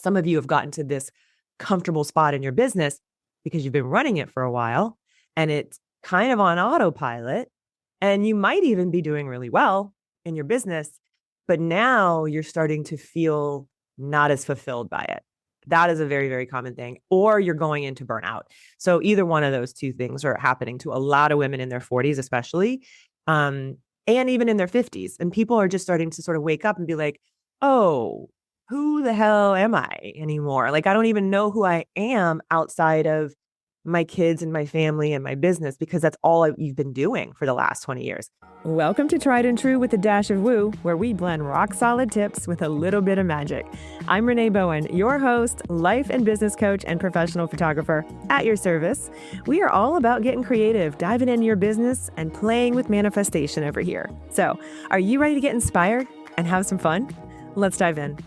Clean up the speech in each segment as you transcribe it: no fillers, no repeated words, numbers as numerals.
Some of you have gotten to this comfortable spot in your business because you've been running it for a while and it's kind of on autopilot, and you might even be doing really well in your business, but now you're starting to feel not as fulfilled by it. That is a very, very common thing. Or you're going into burnout. So either one of those two things are happening to a lot of women in their 40s, especially, and even in their 50s. And people are just starting to sort of wake up and be like, oh, who the hell am I anymore? Like, I don't even know who I am outside of my kids and my family and my business, because that's all you've been doing for the last 20 years. Welcome to Tried and True with a Dash of Woo, where we blend rock solid tips with a little bit of magic. I'm Renee Bowen, your host, life and business coach, and professional photographer at your service. We are all about getting creative, diving into your business, and playing with manifestation over here. So, are you ready to get inspired and have some fun? Let's dive in.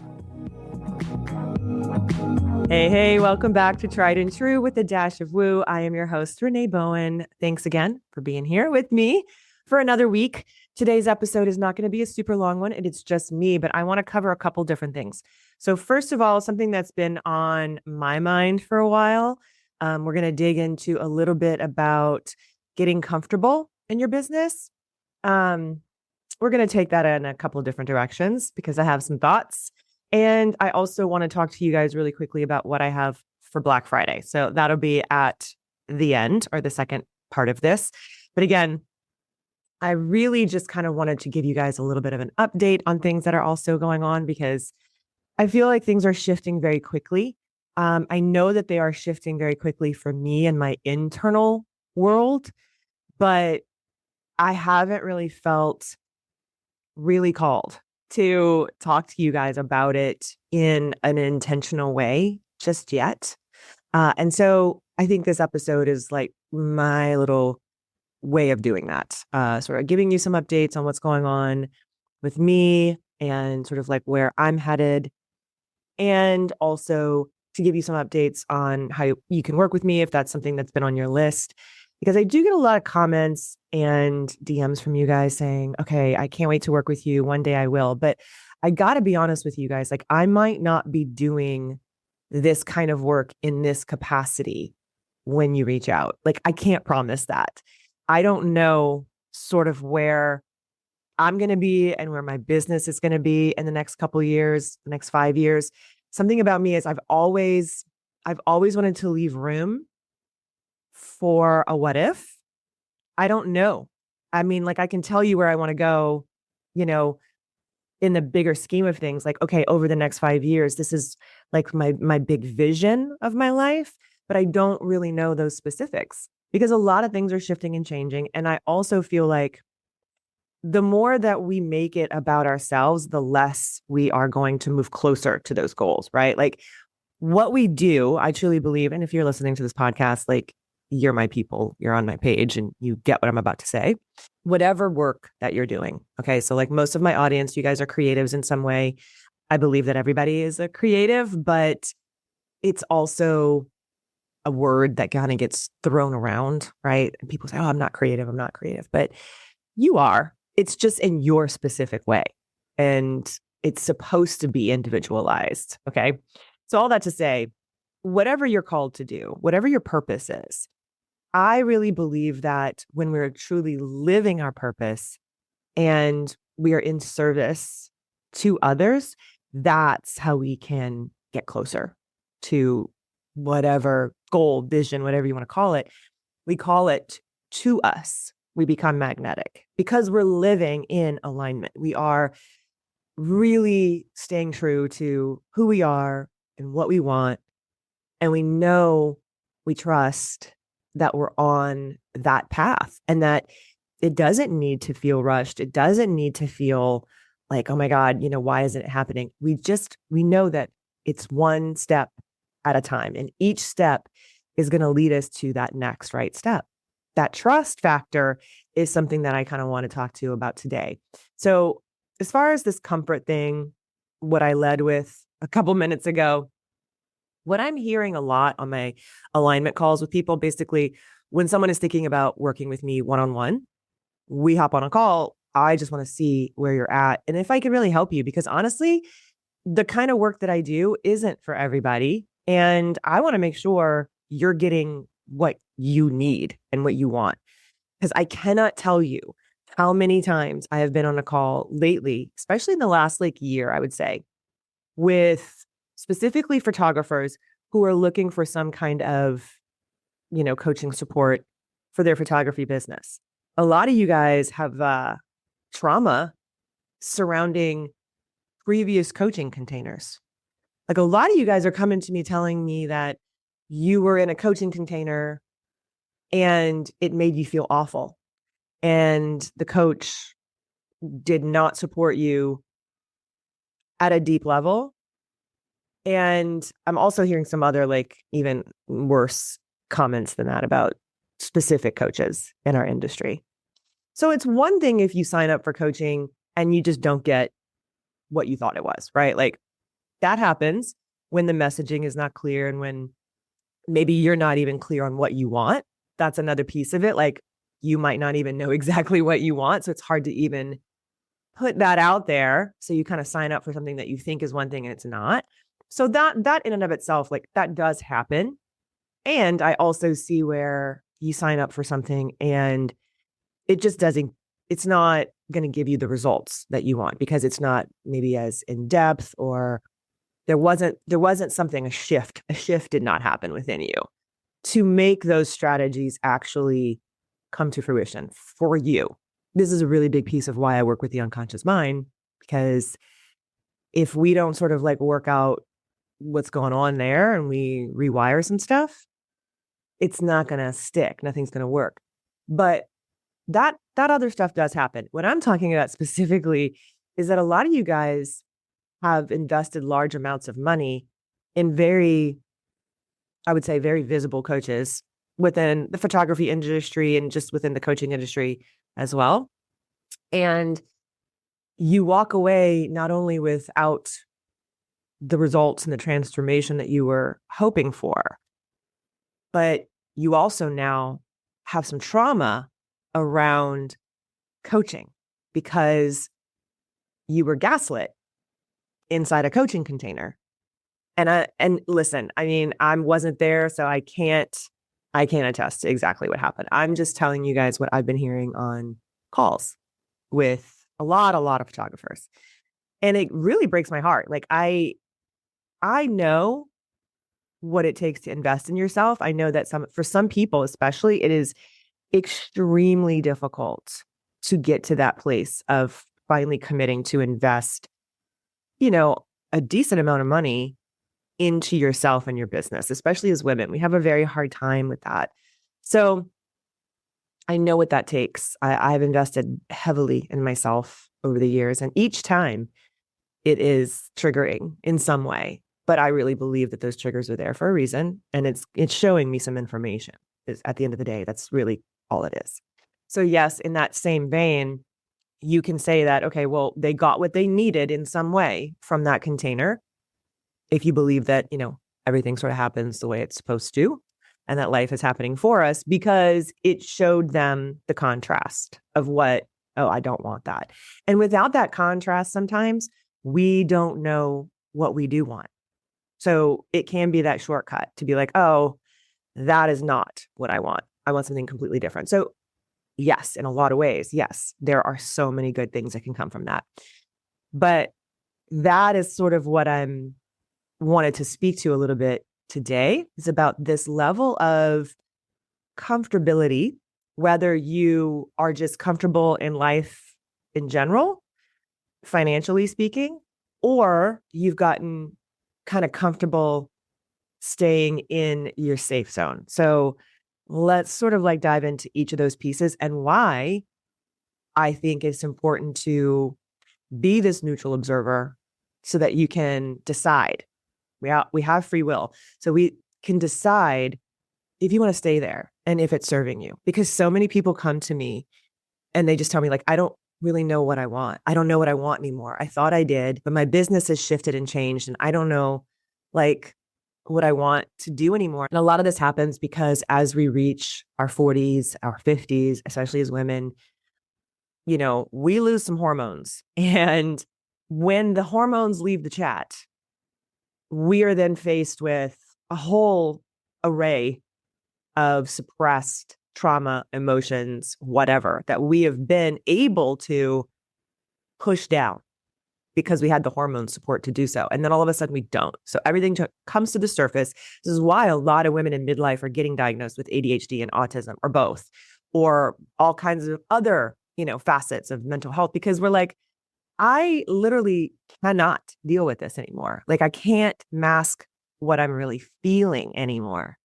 Hey, welcome back to Tried and True with a Dash of Woo. I am your host, Renee Bowen. Thanks again for being here with me for another week. Today's episode is not going to be a super long one. It's just me, but I want to cover a couple different things. So first of all, something that's been on my mind for a while, we're going to dig into a little bit about getting comfortable in your business. We're going to take that in a couple of different directions because I have some thoughts. And I also want to talk to you guys really quickly about what I have for Black Friday. So that'll be at the end, or the second part of this. But again, I really just kind of wanted to give you guys a little bit of an update on things that are also going on, because I feel like things are shifting very quickly. I know that they are shifting very quickly for me and my internal world, but I haven't really felt really called to talk to you guys about it in an intentional way just yet. And so I think this episode is like my little way of doing that, sort of giving you some updates on what's going on with me and sort of like where I'm headed. And also to give you some updates on how you can work with me if that's something that's been on your list. Because I do get a lot of comments and DMs from you guys saying, okay, I can't wait to work with you. One day I will. But I got to be honest with you guys, like I might not be doing this kind of work in this capacity when you reach out. Like I can't promise that. I don't know sort of where I'm going to be and where my business is going to be in the next couple of years, the next 5 years. Something about me is I've always wanted to leave room for a what if. I don't know. I mean, like I can tell you where I want to go, in the bigger scheme of things, like, okay, over the next 5 years, this is like my big vision of my life, but I don't really know those specifics because a lot of things are shifting and changing. And I also feel like the more that we make it about ourselves, the less we are going to move closer to those goals, right? Like what we do, I truly believe, and if you're listening to this podcast, like you're my people, you're on my page and you get what I'm about to say, whatever work that you're doing. Okay. So like most of my audience, you guys are creatives in some way. I believe that everybody is a creative, but it's also a word that kind of gets thrown around, right? And people say, oh, I'm not creative. But you are. It's just in your specific way. And it's supposed to be individualized. Okay. So all that to say, whatever you're called to do, whatever your purpose is, I really believe that when we're truly living our purpose and we are in service to others, that's how we can get closer to whatever goal, vision, whatever you want to call it. We call it to us. We become magnetic because we're living in alignment. We are really staying true to who we are and what we want. And we know, we trust that we're on that path and that it doesn't need to feel rushed. It doesn't need to feel like, oh my God, why isn't it happening? We know that it's one step at a time. And each step is going to lead us to that next right step. That trust factor is something that I kind of want to talk to you about today. So as far as this comfort thing, what I led with a couple minutes ago, what I'm hearing a lot on my alignment calls with people, basically, when someone is thinking about working with me one-on-one, we hop on a call. I just want to see where you're at and if I can really help you, because honestly, the kind of work that I do isn't for everybody. And I want to make sure you're getting what you need and what you want. Because I cannot tell you how many times I have been on a call lately, especially in the last year, I would say, with specifically photographers who are looking for some kind of, coaching support for their photography business. A lot of you guys have trauma surrounding previous coaching containers. Like a lot of you guys are coming to me telling me that you were in a coaching container and it made you feel awful. And the coach did not support you at a deep level. And I'm also hearing some other even worse comments than that about specific coaches in our industry. So it's one thing if you sign up for coaching and you just don't get what you thought it was, right? Like that happens when the messaging is not clear and when maybe you're not even clear on what you want. That's another piece of it. Like you might not even know exactly what you want. So it's hard to even put that out there. So you kind of sign up for something that you think is one thing and it's not. So that in and of itself, that does happen. And I also see where you sign up for something and it just doesn't, it's not going to give you the results that you want because it's not maybe as in depth, or there wasn't something, a shift did not happen within you to make those strategies actually come to fruition for you. This is a really big piece of why I work with the unconscious mind, because if we don't sort of work out what's going on there and we rewire some stuff, it's not going to stick. Nothing's going to work. But that other stuff does happen. What I'm talking about specifically is that a lot of you guys have invested large amounts of money in I would say, very visible coaches within the photography industry and just within the coaching industry as well. And you walk away not only without the results and the transformation that you were hoping for, but you also now have some trauma around coaching because you were gaslit inside a coaching container. And listen, I mean, I wasn't there, so I can't attest to exactly what happened. I'm just telling you guys what I've been hearing on calls with a lot of photographers. And it really breaks my heart. I know what it takes to invest in yourself. I know that for some people, especially, it is extremely difficult to get to that place of finally committing to invest, a decent amount of money into yourself and your business, especially as women. We have a very hard time with that. So I know what that takes. I've invested heavily in myself over the years, and each time it is triggering in some way. But I really believe that those triggers are there for a reason, and it's showing me some information. At the end of the day, that's really all it is. So yes, in that same vein, you can say that, okay, well, they got what they needed in some way from that container. If you believe that, everything sort of happens the way it's supposed to, and that life is happening for us because it showed them the contrast of what, oh, I don't want that. And without that contrast, sometimes we don't know what we do want. So it can be that shortcut to be like, oh, that is not what I want. I want something completely different. So yes, in a lot of ways, yes, there are so many good things that can come from that. But that is sort of what I'm wanted to speak to a little bit today, is about this level of comfortability, whether you are just comfortable in life in general, financially speaking, or you've gotten kind of comfortable staying in your safe zone. So let's sort of dive into each of those pieces and why I think it's important to be this neutral observer so that you can decide. We have free will. So we can decide if you want to stay there and if it's serving you. Because so many people come to me and they just tell me I don't really know what I want. I don't know what I want anymore. I thought I did, but my business has shifted and changed and I don't know what I want to do anymore. And a lot of this happens because as we reach our 40s, our 50s, especially as women, we lose some hormones and when the hormones leave the chat, we are then faced with a whole array of suppressed trauma, emotions, whatever, that we have been able to push down because we had the hormone support to do so. And then all of a sudden we don't. So everything comes to the surface. This is why a lot of women in midlife are getting diagnosed with ADHD and autism, or both, or all kinds of other, facets of mental health, because we're like, I literally cannot deal with this anymore. Like, I can't mask what I'm really feeling anymore.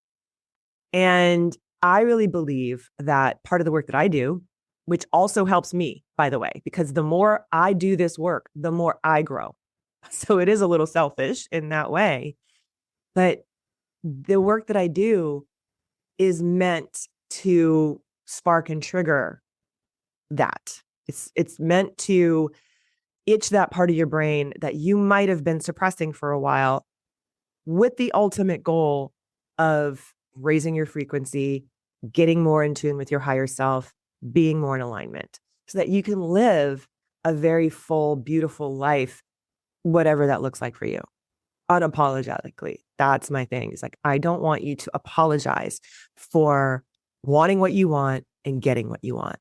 And I really believe that part of the work that I do, which also helps me, by the way, because the more I do this work, the more I grow. So it is a little selfish in that way. But the work that I do is meant to spark and trigger that. It's meant to itch that part of your brain that you might have been suppressing for a while, with the ultimate goal of raising your frequency, getting more in tune with your higher self, being more in alignment, so that you can live a very full, beautiful life, whatever that looks like for you, unapologetically. That's my thing. It's like, I don't want you to apologize for wanting what you want and getting what you want.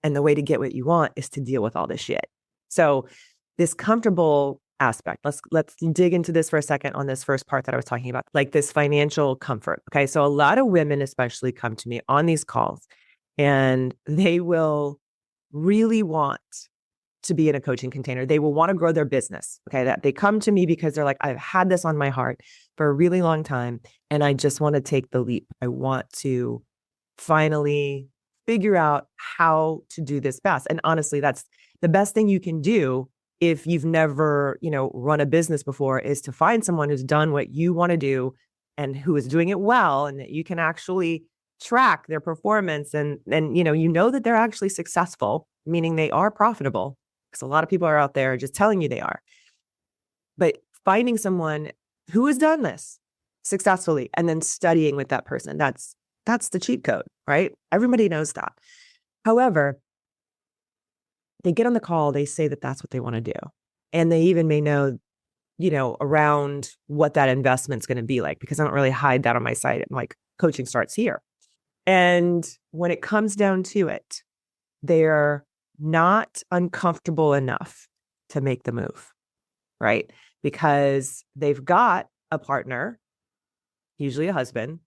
And the way to get what you want is to deal with all this shit. So this comfortable aspect, let's dig into this for a second on this first part that I was talking about, like this financial comfort. Okay. So a lot of women especially come to me on these calls, and they will really want to be in a coaching container. They will want to grow their business. Okay. That they come to me because they're like, I've had this on my heart for a really long time, and I just want to take the leap. I want to finally figure out how to do this best. And honestly, that's the best thing you can do if you've never, run a business before, is to find someone who's done what you want to do and who is doing it well, and that you can actually track their performance, and that they're actually successful, meaning they are profitable, because a lot of people are out there just telling you they are. But finding someone who has done this successfully and then studying with that person, that's the cheat code, right? Everybody knows that. However, they get on the call, they say that that's what they want to do. And they even may know, around what that investment's going to be like, because I don't really hide that on my site. I'm like, coaching starts here. And when it comes down to it, they're not uncomfortable enough to make the move, right? Because they've got a partner, usually a husband,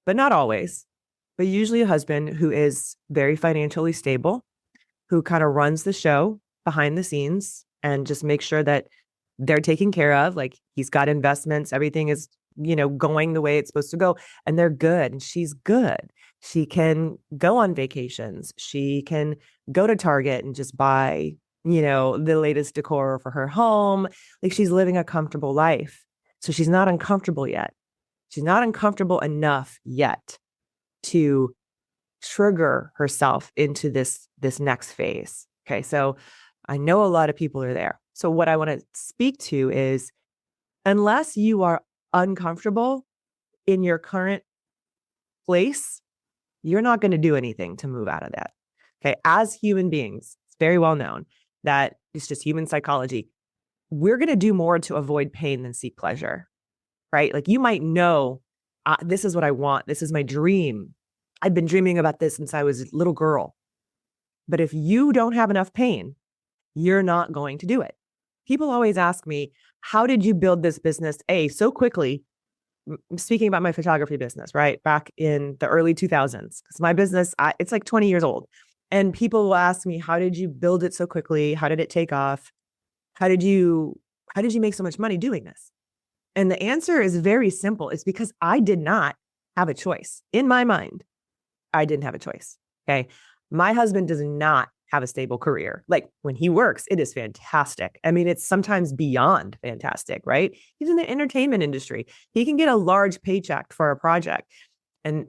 but not always, but usually a husband who is very financially stable, who kind of runs the show behind the scenes and just makes sure that they're taken care of. Like, he's got investments, everything is, going the way it's supposed to go, and they're good. And she's good. She can go on vacations. She can go to Target and just buy, the latest decor for her home. Like, she's living a comfortable life. So she's not uncomfortable yet. She's not uncomfortable enough yet to trigger herself into this next phase. Okay. So I know a lot of people are there. So what I want to speak to is, unless you are uncomfortable in your current place, you're not going to do anything to move out of that. Okay. As human beings, it's very well known that it's just human psychology. We're going to do more to avoid pain than seek pleasure, right? Like, you might know, this is what I want. This is my dream. I've been dreaming about this since I was a little girl. But if you don't have enough pain, you're not going to do it. People always ask me, how did you build this business so quickly? I'm speaking about my photography business, right? Back in the early 2000s, because my business, it's like 20 years old. And people will ask me, how did you build it so quickly? How did it take off? How did you make so much money doing this? And the answer is very simple. It's because I did not have a choice. In my mind, I didn't have a choice. Okay. My husband does not have a stable career. Like, when he works, it is fantastic. I mean, it's sometimes beyond fantastic, right? He's in the entertainment industry. He can get a large paycheck for a project. And,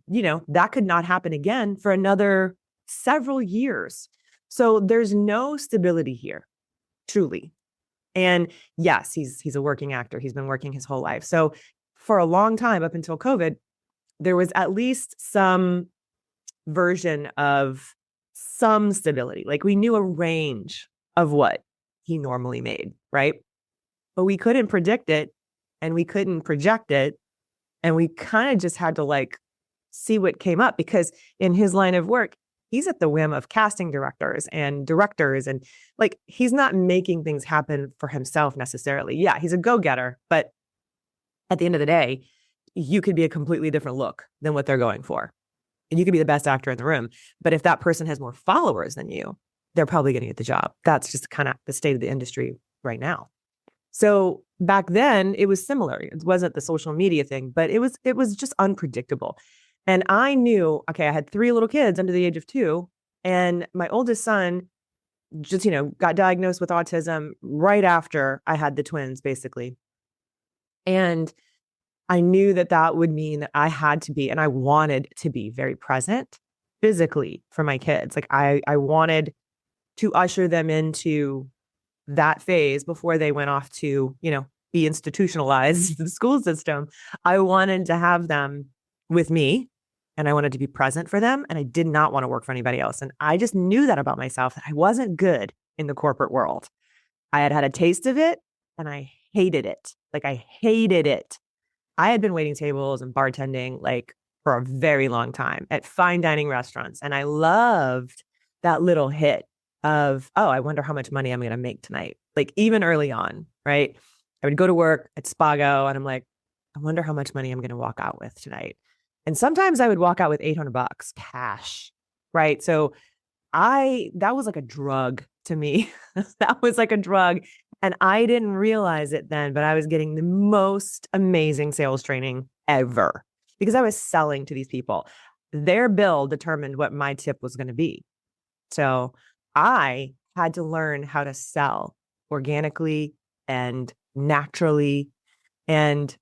that could not happen again for another several years. So there's no stability here, truly. And yes, he's a working actor. He's been working his whole life. So for a long time, up until COVID, there was at least some version of some stability. Like, we knew a range of what he normally made, right? But we couldn't predict it and we couldn't project it. And we kind of just had to like see what came up because in his line of work, he's at the whim of casting directors and like he's not making things happen for himself necessarily. Yeah, he's a go-getter, but at the end of the day, you could be a completely different look than what they're going for. And you could be the best actor in the room. But if that person has more followers than you, they're probably going to get the job. That's just kind of the state of the industry right now. So back then it was similar. It wasn't the social media thing, but it was just unpredictable. And I knew, okay, I had 3 little kids under the age of 2, and my oldest son just, got diagnosed with autism right after I had the twins, basically. And I knew that that would mean that I had to be, and I wanted to be very present physically for my kids. Like I wanted to usher them into that phase before they went off to, be institutionalized in the school system. I wanted to have them with me and I wanted to be present for them. And I did not want to work for anybody else. And I just knew that about myself, that I wasn't good in the corporate world. I had had a taste of it and I hated it. Like I hated it. I had been waiting tables and bartending like for a very long time at fine dining restaurants. And I loved that little hit of, oh, I wonder how much money I'm going to make tonight. Like even early on, right? I would go to work at Spago and I'm like, I wonder how much money I'm going to walk out with tonight. And sometimes I would walk out with $800 cash, right? So that was like a drug to me. That was like a drug. And I didn't realize it then, but I was getting the most amazing sales training ever because I was selling to these people. Their bill determined what my tip was going to be. So I had to learn how to sell organically and naturally. And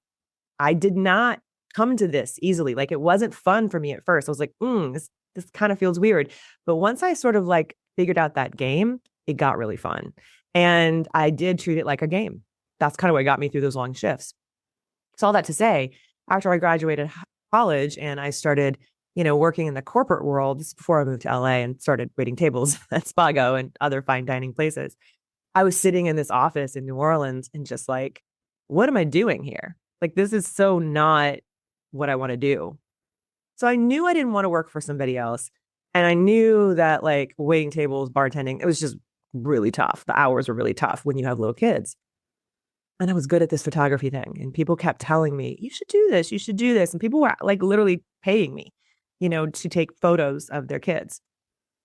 I did not come to this easily. Like it wasn't fun for me at first. I was like, this kind of feels weird. But once I sort of like figured out that game, it got really fun. And I did treat it like a game. That's kind of what got me through those long shifts. So all that to say, after I graduated college and I started, working in the corporate world, this is before I moved to LA and started waiting tables at Spago and other fine dining places, I was sitting in this office in New Orleans and just like, what am I doing here? Like, this is so not what I want to do. So I knew I didn't want to work for somebody else. And I knew that like waiting tables, bartending, it was just really tough. The hours were really tough when you have little kids. And I was good at this photography thing. And people kept telling me, you should do this. You should do this. And people were like literally paying me, to take photos of their kids.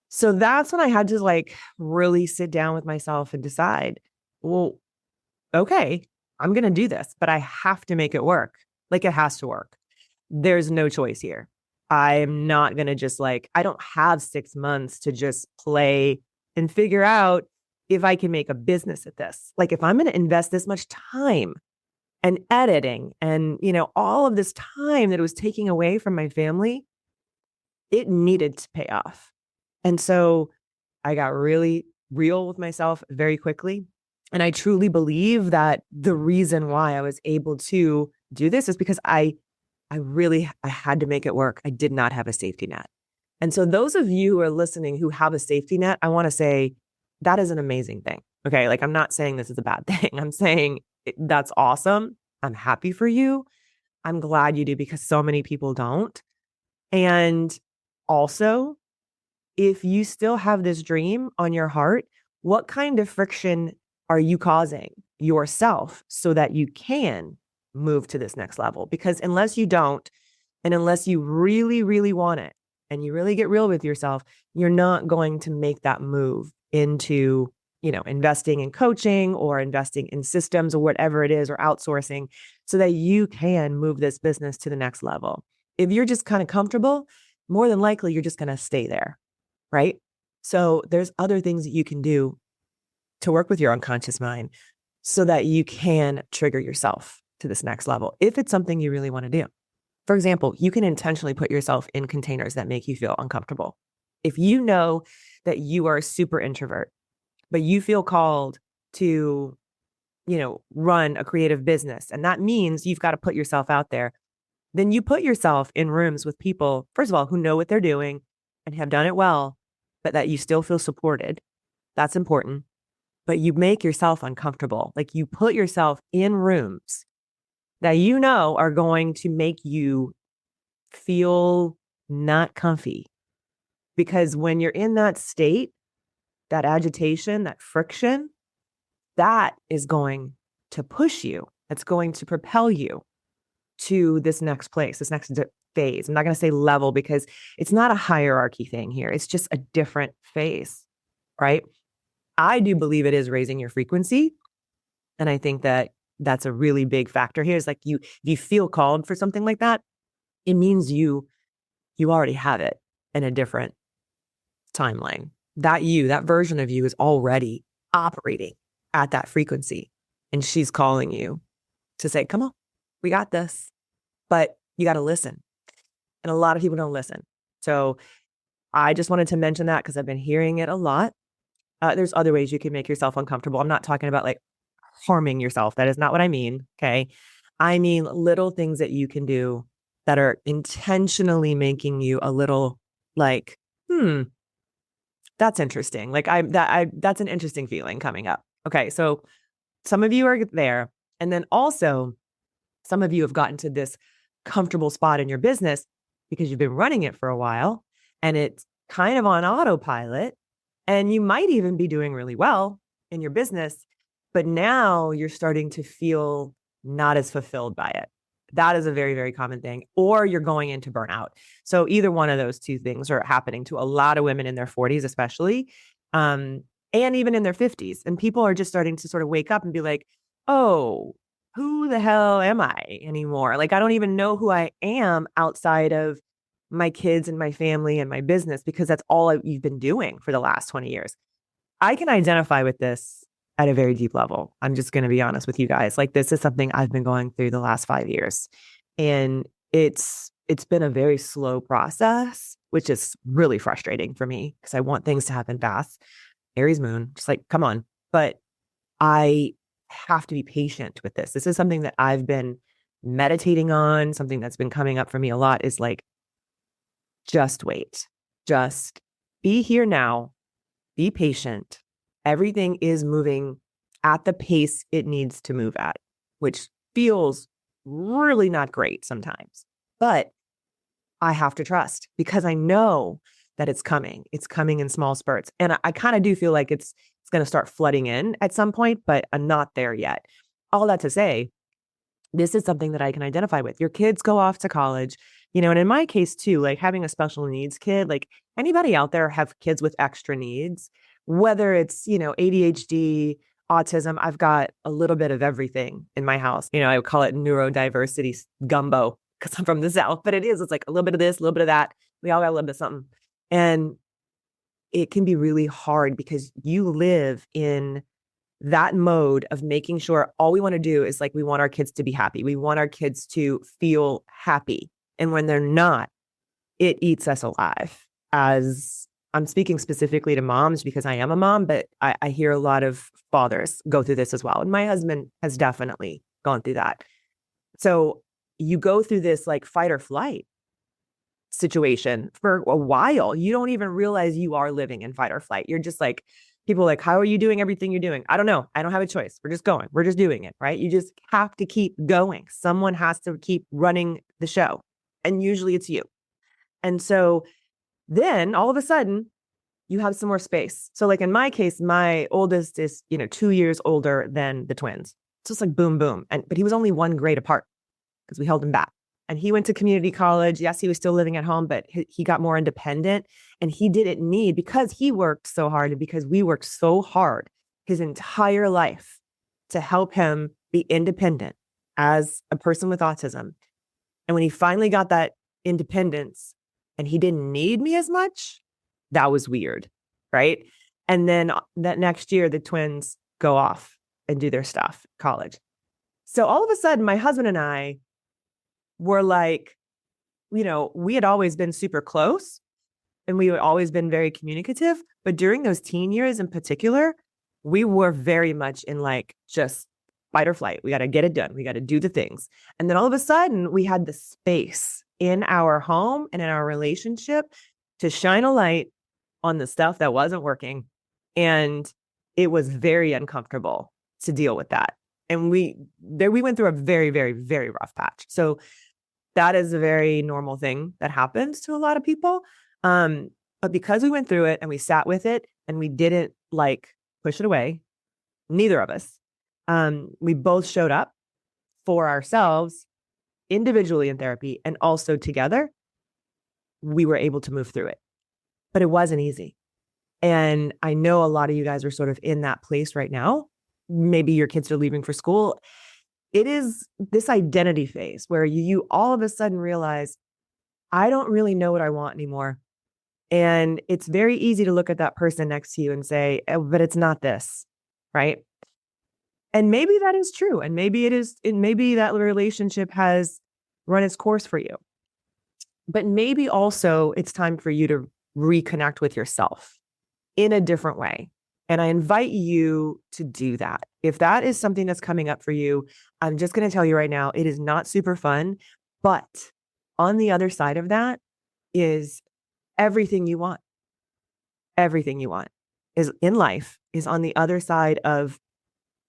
So that's when I had to like really sit down with myself and decide, well, okay, I'm going to do this, but I have to make it work. Like it has to work. There's no choice here. I'm not going to just like, I don't have 6 months to just play and figure out if I can make a business at this. Like if I'm going to invest this much time and editing and, all of this time that it was taking away from my family, it needed to pay off. And so I got really real with myself very quickly. And I truly believe that the reason why I was able to do this is because I had to make it work. I did not have a safety net. And so those of you who are listening who have a safety net, I want to say that is an amazing thing. Okay. Like I'm not saying this is a bad thing. I'm saying that's awesome. I'm happy for you. I'm glad you do because so many people don't. And also, if you still have this dream on your heart, what kind of friction are you causing yourself so that you can move to this next level? Because unless you don't, and unless you really, really want it, and you really get real with yourself, you're not going to make that move into, investing in coaching or investing in systems or whatever it is, or outsourcing so that you can move this business to the next level. If you're just kind of comfortable, more than likely, you're just going to stay there, right? So there's other things that you can do to work with your unconscious mind so that you can trigger yourself to this next level if it's something you really want to do. For example, you can intentionally put yourself in containers that make you feel uncomfortable. If you know that you are a super introvert, but you feel called to, run a creative business, and that means you've got to put yourself out there, then you put yourself in rooms with people, first of all, who know what they're doing and have done it well, but that you still feel supported. That's important. but you make yourself uncomfortable. Like you put yourself in rooms that you know are going to make you feel not comfy. Because when you're in that state, that agitation, that friction, that is going to push you. It's going to propel you to this next place, this next phase. I'm not going to say level because it's not a hierarchy thing here. It's just a different phase, right? I do believe it is raising your frequency. And I think that that's a really big factor here. Is like if you feel called for something like that, it means you already have it in a different timeline. That version of you is already operating at that frequency. And she's calling you to say, come on, we got this. But you got to listen. And a lot of people don't listen. So I just wanted to mention that because I've been hearing it a lot. There's other ways you can make yourself uncomfortable. I'm not talking about like harming yourself. That is not what I mean. Okay. I mean little things that you can do that are intentionally making you a little like, that's interesting. Like that's an interesting feeling coming up. Okay. So some of you are there. And then also some of you have gotten to this comfortable spot in your business because you've been running it for a while and it's kind of on autopilot and you might even be doing really well in your business, but now you're starting to feel not as fulfilled by it. That is a very, very common thing. Or you're going into burnout. So either one of those two things are happening to a lot of women in their 40s, especially, and even in their 50s. And people are just starting to sort of wake up and be like, oh, who the hell am I anymore? Like, I don't even know who I am outside of my kids and my family and my business because that's all you've been doing for the last 20 years. I can identify with this at a very deep level. I'm just going to be honest with you guys. Like this is something I've been going through the last 5 years. And it's been a very slow process, which is really frustrating for me because I want things to happen fast. Aries moon, just like, come on. But I have to be patient with this. This is something that I've been meditating on. Something that's been coming up for me a lot is like, just wait, just be here now, be patient. Everything is moving at the pace it needs to move at, which feels really not great sometimes, but I have to trust because I know that it's coming. It's coming in small spurts. And I kind of do feel like it's going to start flooding in at some point, but I'm not there yet. All that to say, this is something that I can identify with. Your kids go off to college, and in my case too, like having a special needs kid, like anybody out there have kids with extra needs, whether it's, ADHD, autism, I've got a little bit of everything in my house. I would call it neurodiversity gumbo because I'm from the South, but it's like a little bit of this, a little bit of that. We all got a little bit of something. And it can be really hard because you live in that mode of making sure all we want to do is like, we want our kids to be happy. We want our kids to feel happy. And when they're not, it eats us alive. As I'm speaking specifically to moms because I am a mom, but I hear a lot of fathers go through this as well. And my husband has definitely gone through that. So you go through this like fight or flight situation for a while. You don't even realize you are living in fight or flight. You're just like, people are like, how are you doing everything you're doing? I don't know. I don't have a choice. We're just going. We're just doing it, right? You just have to keep going. Someone has to keep running the show. And usually it's you. And so then all of a sudden you have some more space. So like in my case, my oldest is, 2 years older than the twins. So it's like boom, boom. But he was only 1 grade apart because we held him back. And he went to community college. Yes, he was still living at home, but he got more independent and he didn't need, because he worked so hard and because we worked so hard his entire life to help him be independent as a person with autism. And when he finally got that independence and he didn't need me as much, that was weird, right? And then that next year, the twins go off and do their stuff, college. So all of a sudden, my husband and I were like, we had always been super close and we had always been very communicative. But during those teen years in particular, we were very much in like just fight or flight. We got to get it done. We got to do the things. And then all of a sudden, we had the space in our home and in our relationship to shine a light on the stuff that wasn't working and it was very uncomfortable to deal with that. And we went through a very, very, very rough patch. So that is a very normal thing that happens to a lot of people. But because we went through it and we sat with it and we didn't like push it away, neither of us, we both showed up for ourselves individually in therapy and also together, we were able to move through it. But it wasn't easy. And I know a lot of you guys are sort of in that place right now. Maybe your kids are leaving for school. It is this identity phase where you all of a sudden realize, I don't really know what I want anymore. And it's very easy to look at that person next to you and say, oh, but it's not this, right? And maybe that is true. And maybe it is, maybe that relationship has run its course for you. But maybe also it's time for you to reconnect with yourself in a different way. And I invite you to do that. If that is something that's coming up for you, I'm just going to tell you right now, it is not super fun. But on the other side of that is everything you want. Everything you want is in life is on the other side of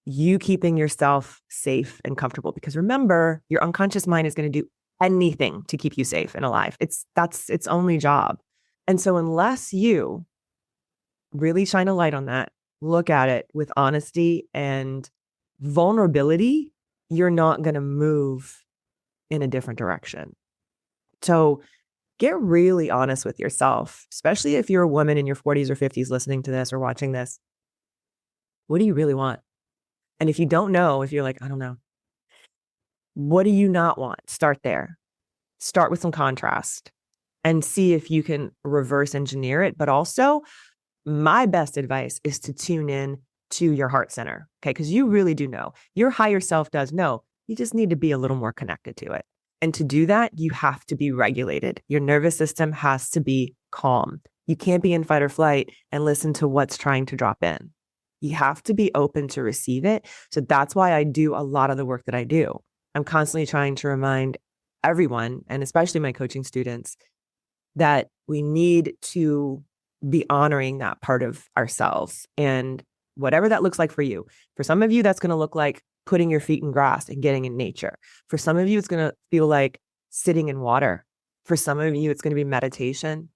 you keeping yourself safe and comfortable. Because remember, your unconscious mind is going to do anything to keep you safe and alive. That's its only job. And so unless you really shine a light on that, look at it with honesty and vulnerability, you're not going to move in a different direction. So get really honest with yourself, especially if you're a woman in your 40s or 50s listening to this or watching this. What do you really want? And if you don't know, if you're like, I don't know, what do you not want? Start there. Start with some contrast and see if you can reverse engineer it. But also, my best advice is to tune in to your heart center. Okay. Because you really do know. Your higher self does know. You just need to be a little more connected to it. And to do that, you have to be regulated. Your nervous system has to be calm. You can't be in fight or flight and listen to what's trying to drop in. You have to be open to receive it. So that's why I do a lot of the work that I do. I'm constantly trying to remind everyone, and especially my coaching students, that we need to be honoring that part of ourselves. And whatever that looks like for you. For some of you, that's going to look like putting your feet in grass and getting in nature. For some of you, it's going to feel like sitting in water. For some of you, it's going to be meditation.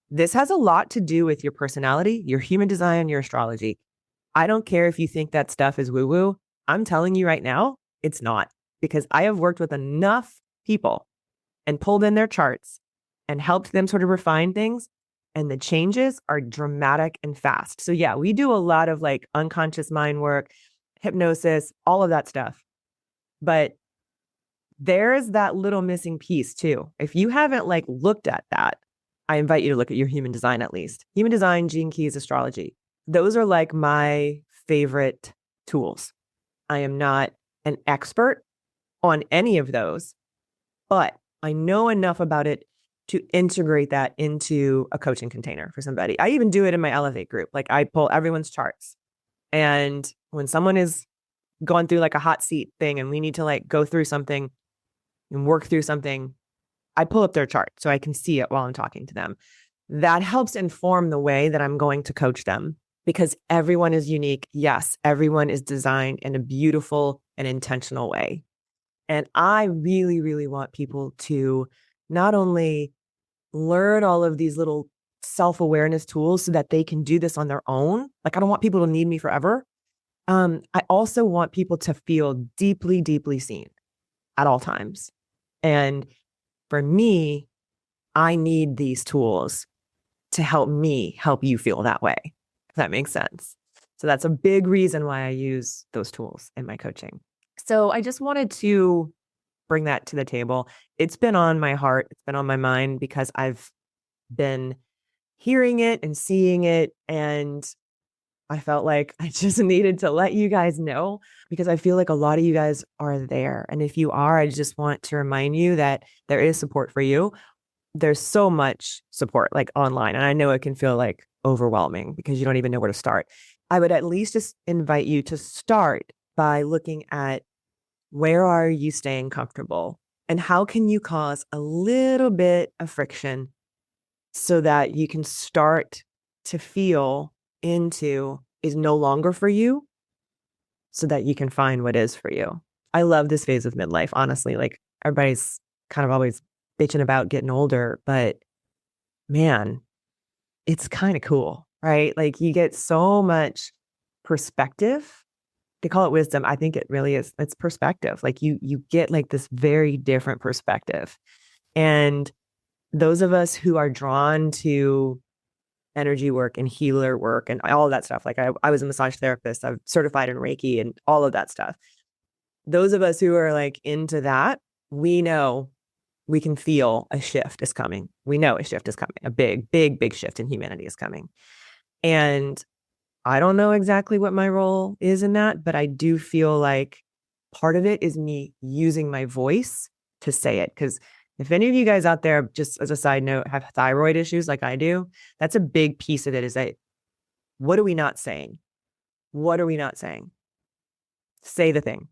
This has a lot to do with your personality, your human design, your astrology. I don't care if you think that stuff is woo-woo. I'm telling you right now, it's not, because I have worked with enough people and pulled in their charts and helped them sort of refine things. And the changes are dramatic and fast. So yeah, we do a lot of like unconscious mind work, hypnosis, all of that stuff. But there's that little missing piece too. If you haven't like looked at that, I invite you to look at your human design at least. Human design, gene keys, astrology. Those are like my favorite tools. I am not an expert on any of those, but I know enough about it to integrate that into a coaching container for somebody. I even do it in my Elevate group. Like I pull everyone's charts. And when someone is going through like a hot seat thing and we need to like go through something and work through something, I pull up their chart so I can see it while I'm talking to them. That helps inform the way that I'm going to coach them, because everyone is unique. Yes, everyone is designed in a beautiful and intentional way. And I really, really want people to not only learn all of these little self-awareness tools so that they can do this on their own. Like, I don't want people to need me forever. I also want people to feel deeply, deeply seen at all times. And for me, I need these tools to help me help you feel that way, if that makes sense. So that's a big reason why I use those tools in my coaching. So I just wanted to bring that to the table. It's been on my heart. It's been on my mind because I've been hearing it and seeing it. And I felt like I just needed to let you guys know, because I feel like a lot of you guys are there. And if you are, I just want to remind you that there is support for you. There's so much support like online. And I know it can feel like overwhelming because you don't even know where to start. I would at least just invite you to start by looking at, where are you staying comfortable? And how can you cause a little bit of friction so that you can start to feel into is no longer for you so that you can find what is for you. I love this phase of midlife, honestly. Like everybody's kind of always bitching about getting older, but man, it's kind of cool, right? Like you get so much perspective. They call it wisdom. I think it really is. It's perspective. Like you get like this very different perspective. And those of us who are drawn to energy work and healer work and all of that stuff, like I was a massage therapist, I'm certified in Reiki and all of that stuff. Those of us who are like into that, we know we can feel a shift is coming. We know a shift is coming. A big, big, big shift in humanity is coming. And I don't know exactly what my role is in that, but I do feel like part of it is me using my voice to say it. Because if any of you guys out there, just as a side note, have thyroid issues like I do, that's a big piece of it is that what are we not saying? What are we not saying? Say the thing.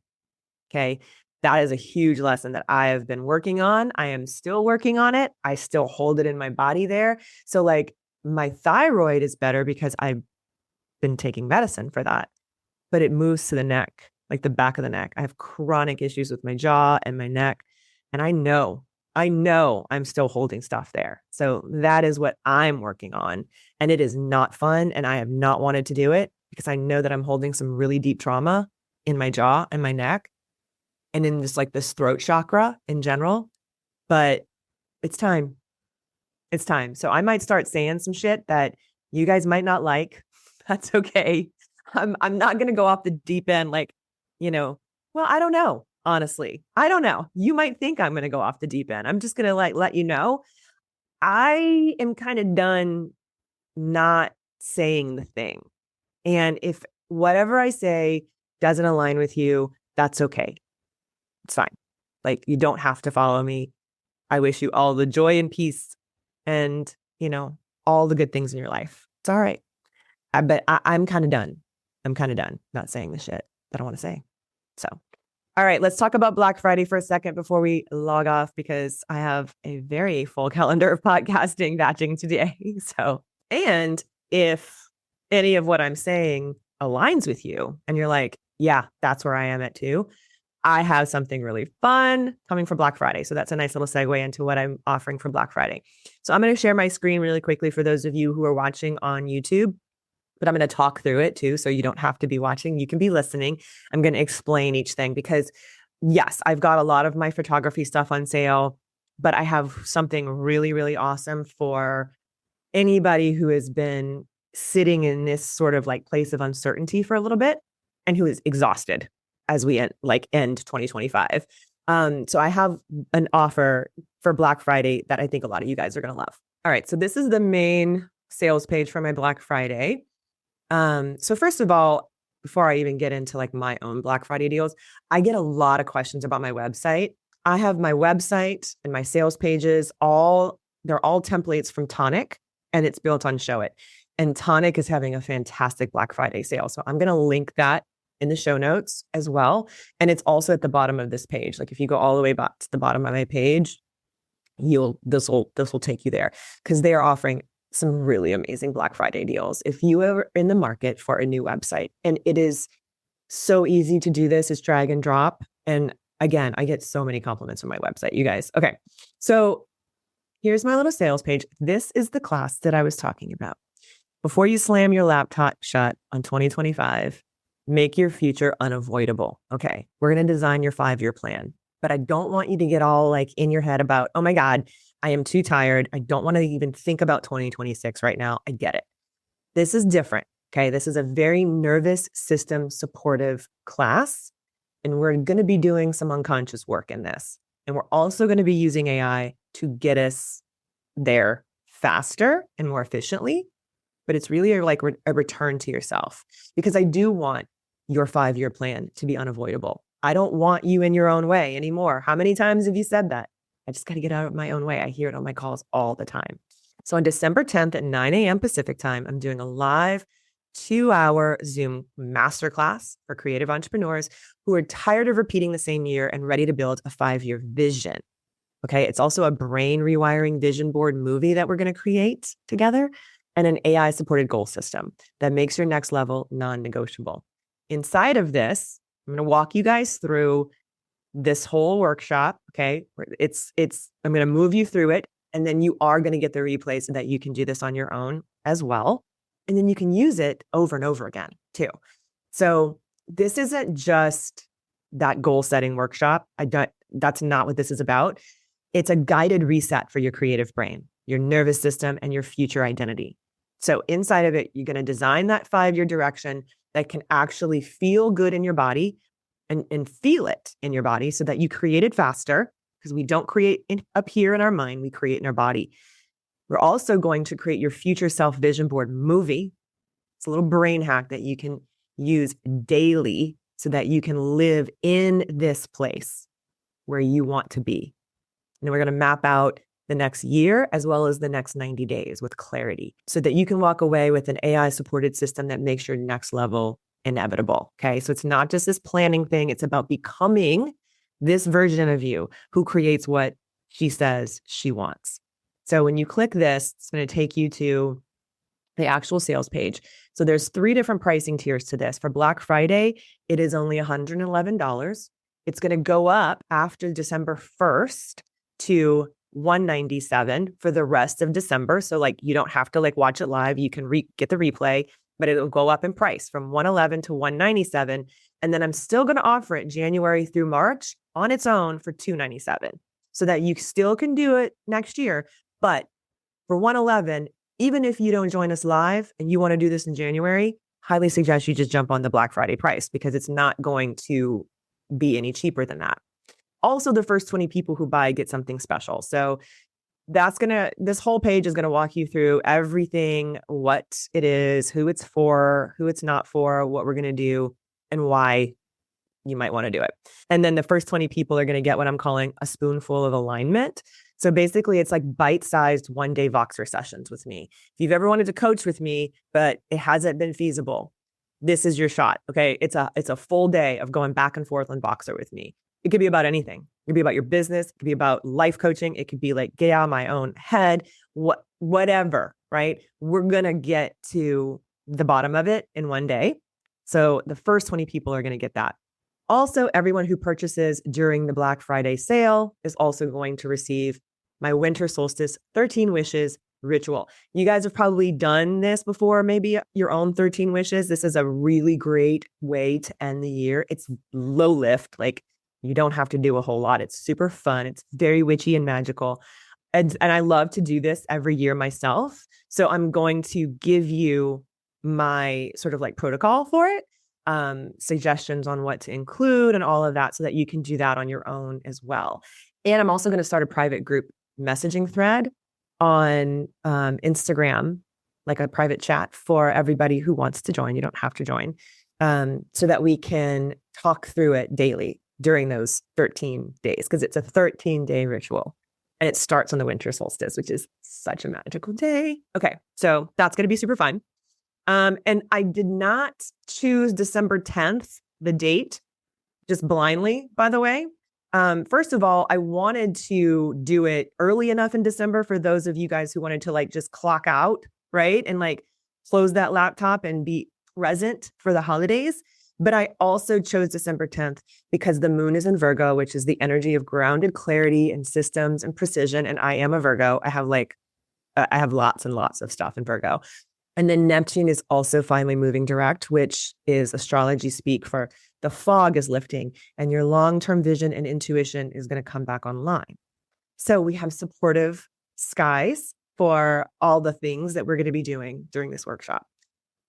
Okay. That is a huge lesson that I have been working on. I am still working on it. I still hold it in my body there. So like my thyroid is better because I've been taking medicine for that, but it moves to the neck, like the back of the neck. I have chronic issues with my jaw and my neck. And I know I'm still holding stuff there. So that is what I'm working on. And it is not fun. And I have not wanted to do it because I know that I'm holding some really deep trauma in my jaw and my neck and in just like this throat chakra in general. But it's time. It's time. So I might start saying some shit that you guys might not like. That's okay. I'm not going to go off the deep end like, well, I don't know. Honestly, I don't know. You might think I'm going to go off the deep end. I'm just going to like let you know. I am kind of done not saying the thing. And if whatever I say doesn't align with you, that's okay. It's fine. Like you don't have to follow me. I wish you all the joy and peace and, all the good things in your life. It's all right. But I'm kind of done. I'm kind of done not saying the shit that I want to say. So, all right, let's talk about Black Friday for a second before we log off because I have a very full calendar of podcasting batching today. So, and if any of what I'm saying aligns with you and you're like, yeah, that's where I am at too, I have something really fun coming for Black Friday. So that's a nice little segue into what I'm offering for Black Friday. So I'm going to share my screen really quickly for those of you who are watching on YouTube, but I'm going to talk through it too. So you don't have to be watching. You can be listening. I'm going to explain each thing because yes, I've got a lot of my photography stuff on sale, but I have something really, really awesome for anybody who has been sitting in this sort of like place of uncertainty for a little bit and who is exhausted as we end 2025. So I have an offer for Black Friday that I think a lot of you guys are going to love. All right. So this is the main sales page for my Black Friday. So first of all, before I even get into like my own Black Friday deals, I get a lot of questions about my website. I have my website and my sales pages, they're all templates from Tonic and it's built on Show It. And Tonic is having a fantastic Black Friday sale. So I'm going to link that in the show notes as well. And it's also at the bottom of this page. Like if you go all the way back to the bottom of my page, this will take you there because they are offering some really amazing Black Friday deals. If you are in the market for a new website, and it is so easy to do this, it's drag and drop. And again, I get so many compliments on my website, you guys. Okay. So here's my little sales page. This is the class that I was talking about. Before you slam your laptop shut on 2025, make your future unavoidable. Okay. We're going to design your 5-year plan, but I don't want you to get all like in your head about, oh my God, I am too tired. I don't want to even think about 2026 right now. I get it. This is different. Okay. This is a very nervous system supportive class. And we're going to be doing some unconscious work in this. And we're also going to be using AI to get us there faster and more efficiently. But it's really like a return to yourself because I do want your 5-year plan to be unavoidable. I don't want you in your own way anymore. How many times have you said that? I just got to get out of my own way. I hear it on my calls all the time. So on December 10th at 9 a.m. Pacific time, I'm doing a live 2-hour Zoom masterclass for creative entrepreneurs who are tired of repeating the same year and ready to build a 5-year vision. Okay. It's also a brain rewiring vision board movie that we're going to create together. and an AI supported goal system that makes your next level non-negotiable. Inside of this, I'm going to walk you guys through this whole workshop. Okay. I'm going to move you through it. And then you are going to get the replay so that you can do this on your own as well. And then you can use it over and over again too. So this isn't just that goal setting workshop. That's not what this is about. It's a guided reset for your creative brain, your nervous system, and your future identity. So inside of it, you're going to design that 5-year direction that can actually feel good in your body and feel it in your body so that you create it faster, because we don't create up here in our mind, we create in our body. We're also going to create your future self vision board movie. It's a little brain hack that you can use daily so that you can live in this place where you want to be. And we're going to map out the next year as well as the next 90 days with clarity so that you can walk away with an AI supported system that makes your next level inevitable. Okay. So it's not just this planning thing. It's about becoming this version of you who creates what she says she wants. So when you click this, it's going to take you to the actual sales page. So there's 3 different pricing tiers to this. For Black Friday, it is only $111. It's going to go up after December 1st to $197 for the rest of December. So like you don't have to like watch it live. You can get the replay, but it'll go up in price from $111 to $197. And then I'm still going to offer it January through March on its own for $297 so that you still can do it next year. But for $111, even if you don't join us live and you want to do this in January, highly suggest you just jump on the Black Friday price because it's not going to be any cheaper than that. Also, the first 20 people who buy get something special. So this whole page is going to walk you through everything, what it is, who it's for, who it's not for, what we're going to do, and why you might want to do it. And then the first 20 people are going to get what I'm calling a spoonful of alignment. So basically it's like bite-sized 1-day Voxer sessions with me. If you've ever wanted to coach with me, but it hasn't been feasible, this is your shot. Okay. It's a full day of going back and forth on Voxer with me. It could be about anything. It could be about your business. It could be about life coaching. It could be like, get out of my own head, whatever, right? We're going to get to the bottom of it in 1 day. So the first 20 people are going to get that. Also, everyone who purchases during the Black Friday sale is also going to receive my winter solstice 13 wishes ritual. You guys have probably done this before, maybe your own 13 wishes. This is a really great way to end the year. It's low lift. Like you don't have to do a whole lot. It's super fun. It's very witchy and magical. And I love to do this every year myself. So I'm going to give you my sort of like protocol for it, suggestions on what to include and all of that so that you can do that on your own as well. And I'm also going to start a private group messaging thread on Instagram, like a private chat for everybody who wants to join. You don't have to join, so that we can talk through it daily during those 13 days, because it's a 13-day ritual and it starts on the winter solstice, which is such a magical day. Okay, so that's going to be super fun. And I did not choose December 10th, the date, just blindly, by the way. First of all, I wanted to do it early enough in December for those of you guys who wanted to like just clock out, right? And like close that laptop and be present for the holidays. But I also chose December 10th because the moon is in Virgo, which is the energy of grounded clarity and systems and precision. And I am a Virgo. I have lots and lots of stuff in Virgo. And then Neptune is also finally moving direct, which is astrology speak for the fog is lifting and your long-term vision and intuition is going to come back online. So we have supportive skies for all the things that we're going to be doing during this workshop.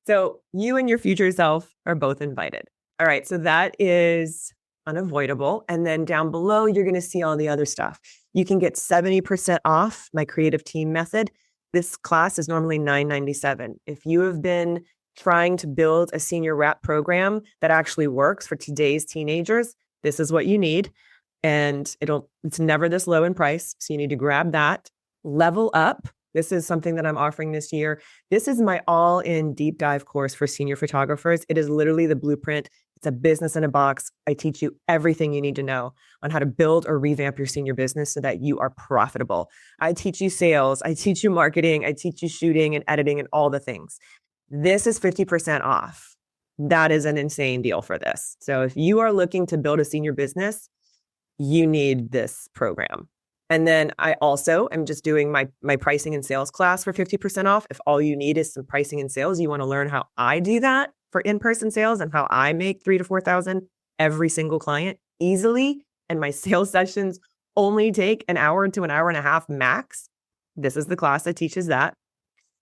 So you and your future self are both invited. All right. So that is unavoidable. And then down below, you're going to see all the other stuff. You can get 70% off my creative team method. This class is normally $997. If you have been trying to build a senior rep program that actually works for today's teenagers, this is what you need. And it's never this low in price. So you need to grab that. Level Up. This is something that I'm offering this year. This is my all-in deep dive course for senior photographers. It is literally the blueprint. It's a business in a box. I teach you everything you need to know on how to build or revamp your senior business so that you are profitable. I teach you sales. I teach you marketing. I teach you shooting and editing and all the things. This is 50% off. That is an insane deal for this. So if you are looking to build a senior business, you need this program. And then I also am just doing my pricing and sales class for 50% off. If all you need is some pricing and sales, you want to learn how I do that for in-person sales and how I make $3,000 to $4,000 every single client easily. And my sales sessions only take an hour to an hour and a half max. This is the class that teaches that.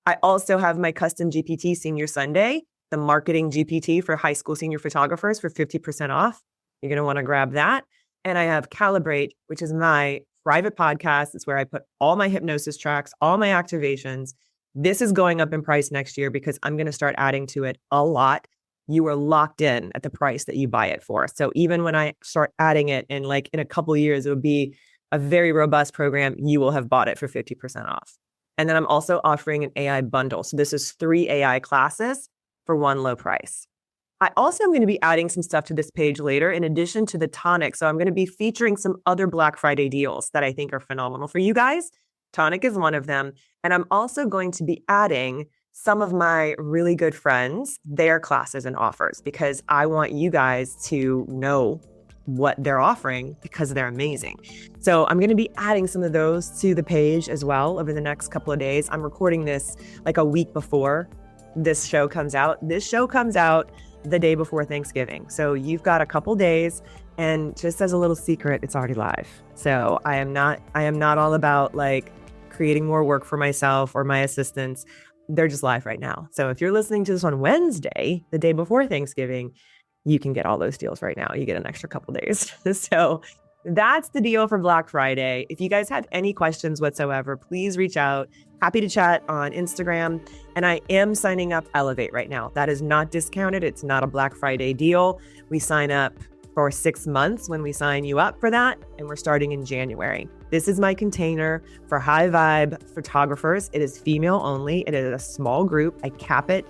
I also have my custom GPT Senior Sunday, the marketing GPT for high school senior photographers for 50% off. You're going to want to grab that. And I have Calibrate, which is my private podcast. It's where I put all my hypnosis tracks, all my activations. This is going up in price next year because I'm going to start adding to it a lot. You are locked in at the price that you buy it for. So even when I start adding it in a couple of years, it would be a very robust program. You will have bought it for 50% off. And then I'm also offering an AI bundle. So this is 3 AI classes for one low price. I also am going to be adding some stuff to this page later in addition to the tonic. So I'm going to be featuring some other Black Friday deals that I think are phenomenal for you guys. Tonic is one of them. And I'm also going to be adding some of my really good friends, their classes and offers, because I want you guys to know what they're offering because they're amazing. So I'm going to be adding some of those to the page as well over the next couple of days. I'm recording this like a week before this show comes out. This show comes out the day before Thanksgiving. So you've got a couple days, and just as a little secret, it's already live. So I am not all about like creating more work for myself or my assistants. They're just live right now. So if you're listening to this on Wednesday, the day before Thanksgiving, you can get all those deals right now. You get an extra couple days. So that's the deal for Black Friday. If you guys have any questions whatsoever, please reach out. Happy to chat on Instagram. And I am signing up Elevate right now. That is not discounted. It's not a Black Friday deal. We sign up for 6 months when we sign you up for that. And we're starting in January. This is my container for high vibe photographers. It is female only. It is a small group. I cap it.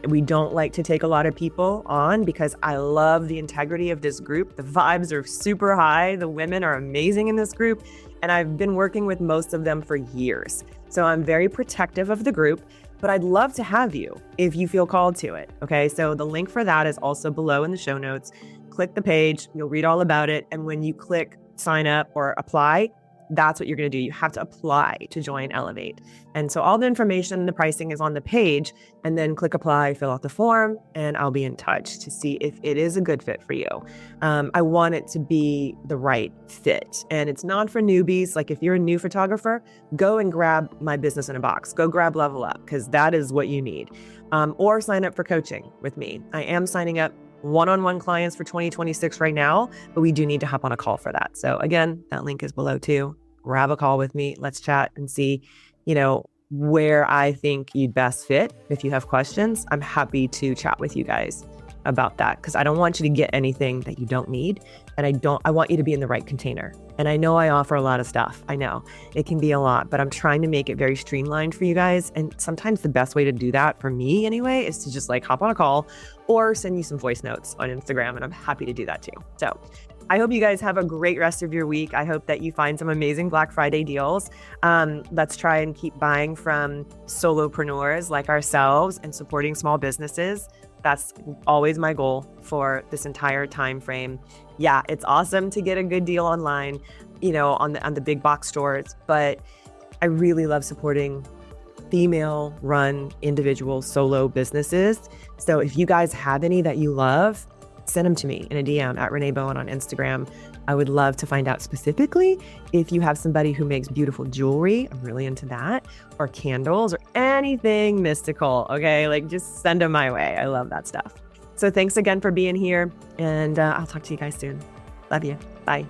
We don't like to take a lot of people on because I love the integrity of this group. The vibes are super high. The women are amazing in this group. And I've been working with most of them for years. So I'm very protective of the group, but I'd love to have you if you feel called to it. Okay. So the link for that is also below in the show notes. Click the page. You'll read all about it. And when you click sign up or apply, that's what you're going to do. You have to apply to join Elevate. And so all the information, the pricing is on the page, and then click apply, fill out the form, and I'll be in touch to see if it is a good fit for you. I want it to be the right fit. And it's not for newbies. Like if you're a new photographer, go and grab my business in a box. Go grab Level Up because that is what you need. Or sign up for coaching with me. I am signing up one-on-one clients for 2026 right now, but we do need to hop on a call for that. So again, that link is below too. Grab a call with me. Let's chat and see, where I think you'd best fit. If you have questions, I'm happy to chat with you guys about that because I don't want you to get anything that you don't need. And I want you to be in the right container. And I know I offer a lot of stuff. I know it can be a lot, but I'm trying to make it very streamlined for you guys. And sometimes the best way to do that for me anyway, is to just hop on a call or send you some voice notes on Instagram. And I'm happy to do that too. So I hope you guys have a great rest of your week. I hope that you find some amazing Black Friday deals. Let's try and keep buying from solopreneurs like ourselves and supporting small businesses. That's always my goal for this entire time frame. Yeah, it's awesome to get a good deal online, on the big box stores, but I really love supporting female-run individual solo businesses. So if you guys have any that you love, send them to me in a DM at Renee Bowen on Instagram. I would love to find out specifically if you have somebody who makes beautiful jewelry. I'm really into that, or candles or anything mystical. Okay. Just send them my way. I love that stuff. So thanks again for being here, and I'll talk to you guys soon. Love you. Bye.